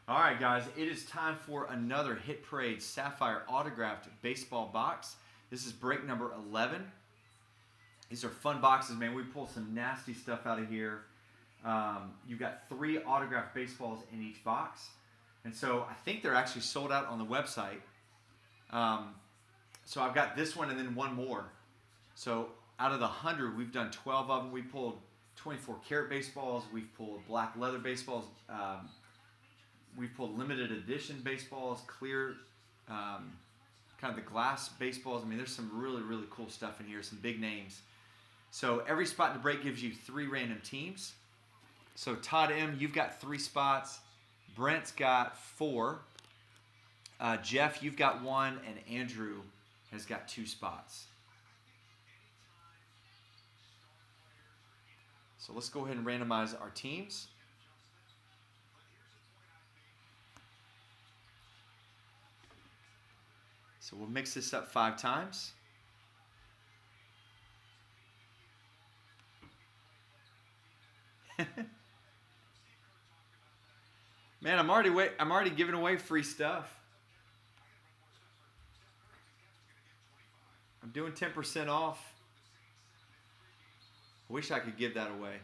All right, guys, it is time for another Hit Parade Sapphire autographed baseball box. This is break number 11. These are fun boxes, man. We pull some nasty stuff out of here. You've got 3 autographed baseballs in each box. And so I think they're actually sold out on the website. So I've got this one and then one more. So out of the 100, we've done 12 of them. We pulled 24 karat baseballs. We've pulled black leather baseballs. We've pulled limited edition baseballs, clear, kind of the glass baseballs. I mean, there's some really, really cool stuff in here, some big names. So every spot in the break gives you 3 random teams. So Todd M., you've got 3 spots. Brent's got 4. Jeff, you've got 1, and Andrew has got 2 spots. So let's go ahead and randomize our teams. So we'll mix this up 5 times. Man, I'm already giving away free stuff. I'm doing 10% off. I wish I could give that away.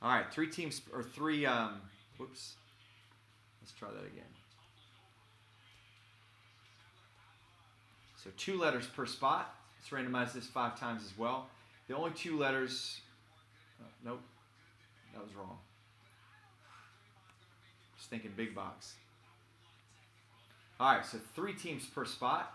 All right, 3 teams, or 3, whoops. Let's try that again. So 2 letters per spot. Let's randomize this 5 times as well. The only 2 letters, nope, that was wrong. Just thinking big box. All right, so 3 teams per spot.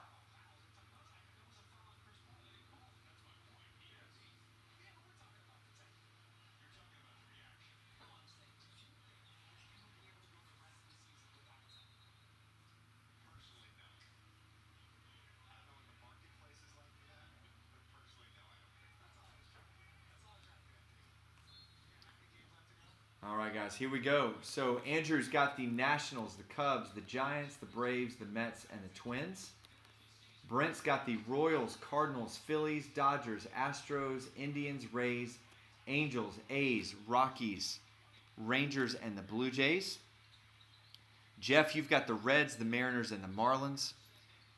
All right, guys, here we go. So Andrew's got the Nationals, the Cubs, the Giants, the Braves, the Mets, and the Twins. Brent's got the Royals, Cardinals, Phillies, Dodgers, Astros, Indians, Rays, Angels, A's, Rockies, Rangers, and the Blue Jays. Jeff, you've got the Reds, the Mariners, and the Marlins.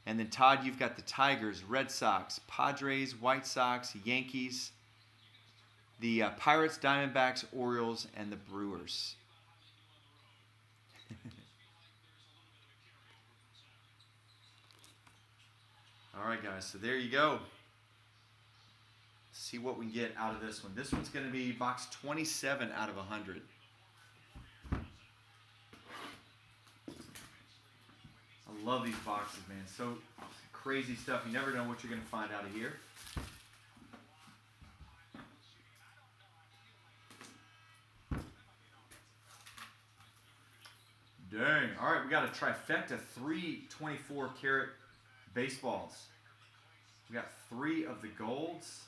And then Todd, you've got the Tigers, Red Sox, Padres, White Sox, Yankees, the Pirates, Diamondbacks, Orioles, and the Brewers. All right, guys, so there you go. See what we can get out of this one. This one's going to be box 27 out of 100. I love these boxes, man. So crazy stuff. You never know what you're going to find out of here. Dang. All right, we got a trifecta, 3 24 karat baseballs. We got 3 of the golds.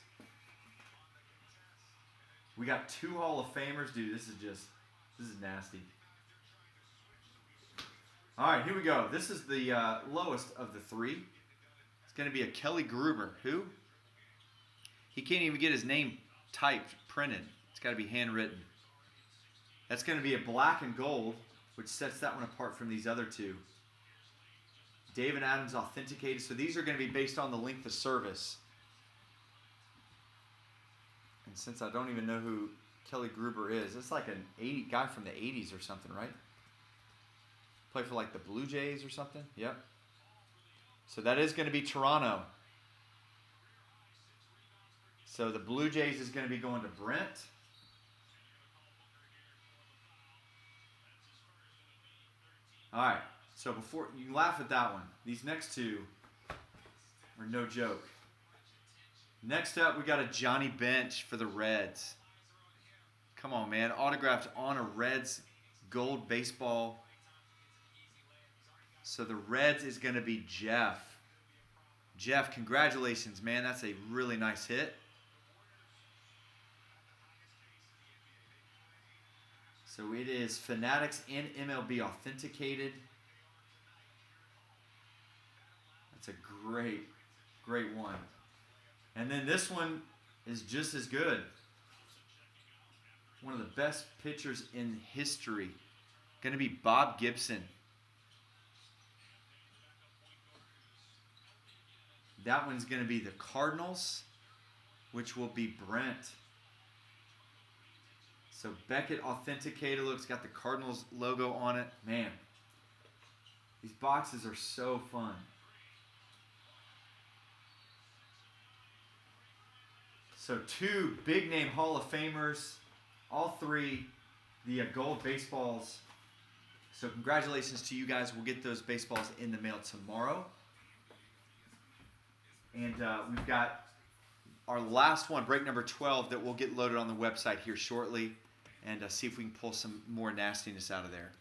We got 2 Hall of Famers. Dude, this is nasty. All right, here we go. This is the lowest of the 3. It's going to be a Kelly Gruber. Who? He can't even get his name typed, printed. It's got to be handwritten. That's going to be a black and gold, which sets that one apart from these other 2. David Adams authenticated. So these are going to be based on the length of service. And since I don't even know who Kelly Gruber is, it's like an guy from the 80s or something, right? Play for like the Blue Jays or something. Yep. So that is going to be Toronto. So the Blue Jays is going to be going to Brent. All right, so before you laugh at that one, these next 2 are no joke. Next up, we got a Johnny Bench for the Reds. Come on, man. Autographed on a Reds gold baseball. So the Reds is going to be Jeff. Jeff, congratulations, man. That's a really nice hit. So it is Fanatics and MLB authenticated. That's a great one. And then this one, is just as good. One of the best pitchers in history. Going to be Bob Gibson. That one's going to be the Cardinals, which will be Brent. So Beckett Authenticated looks got the Cardinals logo on it. Man, these boxes are so fun. So 2 big name Hall of Famers, all 3 the gold baseballs. So congratulations to you guys. We'll get those baseballs in the mail tomorrow. And we've got our last one, break number 12, that will get loaded on the website here shortly, and see if we can pull some more nastiness out of there.